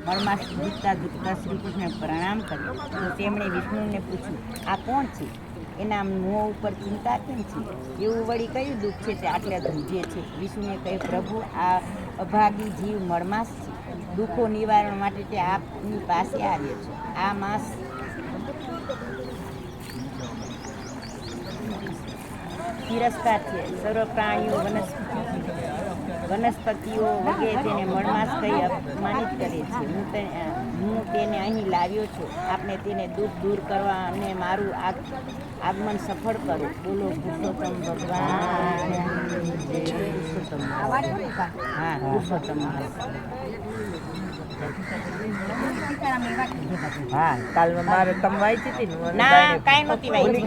મળમાં ઝૂકતા ઝૂકતા શ્રી કૃષ્ણ પ્રણામ કર્યો તો તેમણે વિષ્ણુને પૂછ્યું, આ કોણ છે? એના મોં ઉપર ચિંતા કેમ છે? એવું વળી કયું દુઃખ છે તે આટલા ધ્રુજે છે? વિષ્ણુએ કહ્યું, પ્રભુ, આ અભાગી જીવ મળમાસ છે. દુઃખો નિવારણ માટે તે આપની પાસે આવ્યો છે. આ માસ તિરસ્કાર છે. સર્વ પ્રાણીઓ, વનસ્પતિઓ વગેરે તેને મળમાસ કહી અપમાનિત કરે છે. હું તેને અહીં લાવ્યો છું. આપણે તેને દુઃખ દૂર કરવા અને મારું આગમન સફળ કરો. બોલો પુરુષોત્તમ ભગવાન. હા, પુરુષોત્તમ. હા, કાલ મારે તમે વાંચી હતી ને? ના, કાંઈ નહોતી વાંચી.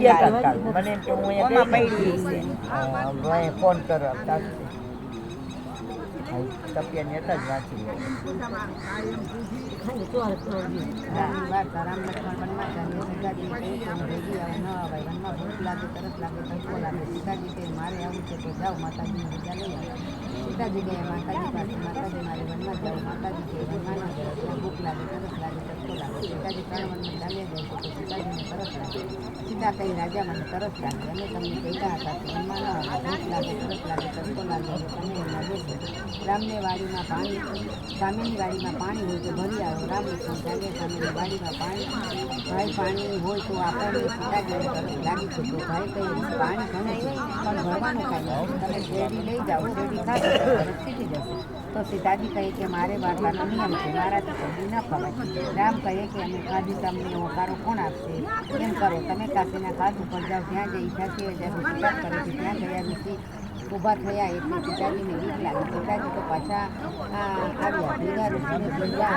મને કે હું ઓમાં પડી છે. ફોન કરો તપિયાની હતા જ વાંચી મારે આવું છે તો જાઓ, માતાજીની રજા લઈ આવો. સીતાજી ગયા માતાજી પાસે, માતાજી મારે વનમાં જાઓ. માતાજી કે વનમાં ના જાય, ભૂખ લાગે, તરસ લાગે, તરસો લાગે. સીતાજી 3 વનમાં ચાલ્યા જાય છે તો સીતાજીને તરસ લાગે. સીતા કહી, રાજા મને તરસ લાગે. અને તમને કહેતા હતા કે વનમાં ના આવે, ભૂખ લાગે, તરસ લાગે, તરસો લાગે, તમે એમના બેસો. રામને વાડીમાં પાણી, સામેની વાડીમાં પાણી હોય તો ભરી આવો. રામ લક્ષ્મણ ચાલ્યા સામેની વાડીમાં પાણી. ભાઈ, પાણી હોય તો આપણને સીતાજીને તરસ લાગી છે તો ભાઈ કહે, પાણી ઘણું છે પણ ભરવાનું કાંઈ નથી. તમે શેરડી લઈ જાઓ, શેરડી ખાશો તો તરસ સીધી જશે. તો સીતાજી કહે કે મારે વાર્તાનો નિયમ છે, મારાથી શેરડી ન ખવાય. રામ કહે કે અમે ખાધી, તમને હોકારો કોણ આપશે? એમ કરો, તમે કાશીના ઘાટ ઉપર જાઓ, ત્યાં જે 88,000 શિકાર કરે છે ત્યાં ગયા ઋષિ ઊભા થયા એટલે સીતાજીને બીક લાગી. સીતાજી તો પાછા આવ્યા. ભેગા ઋષિને ભેગા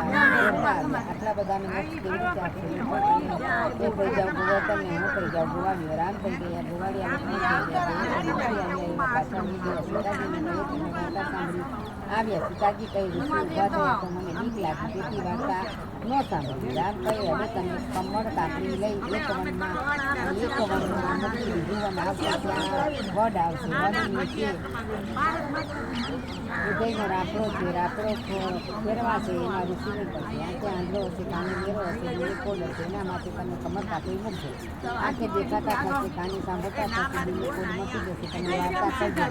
આટલા બધાને મોક્ષ કેવી રીતે આપશે? એ થઈ જાઓ ગોવર્ધન ને હું થઈ જાઉં ગોવાળીઓ. રામ થઈ ગયા, ગોવાળિયા પાછા નહીં ગયા. સીતાજીને કહે કે મેં વાર્તા સાંભળી આવ્યા. સીતાજી કહી, ઋષિ ઊભા થયા તો મને બીક લાગી, તેથી વાર્તા ન સાંભળી. રામ કહે, હવે તમે કમળ કાપડી લઈ એક વનમાં મૂકી બીજું વન આવશે, ત્યાં વડ આવશે. વડ નીચે ઉદયનો રાપડો છે, રાપડો ફેરવાશે, એમાં ઋષિને પડશે. આંખે આંધળો હશે, કાને મેરો હશે, દિલે કોડ હશે. એના માટે તમે કમર કાપી મૂકજો. આંખે દેખાતા થશે, કાને સાંભળતા થશે, દિલે કોડ મટી જશે. તમે વાર્તા કરજો,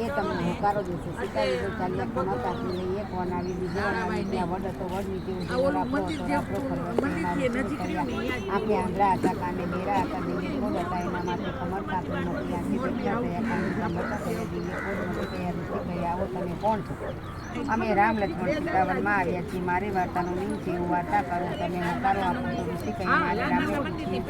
એ તમને હોકારો દેશે. સીતાજી તો ચાલ્યા, કમર કાપી લઈ એક વન આવી, બીજો વન આવી. ત્યાં વડ હતો, વડ નીચે ઉદયનો રાપડો હતો, રાપડો ફરવાશે. આંખે આંધળા હતા, કાને મેરા હતા, દિલે કોડ હતા. એના માટે કમર કાપી મૂકી. આંખે દેખતા થયા, કાને સાંભળતા થયા, દિલે કોડ મટી ગયા. ઋષિ કહ્યા, આવો તમે કોણ છો? અમે રામ લક્ષ્મણ સીતાવનમાં આવ્યા છીએ. મારી વાર્તાનો નિયમ છે, હું વાર્તા કરું, તમે હોકારો આપો. તો ઋષિ કહી, મારે રામે પૂછ્યું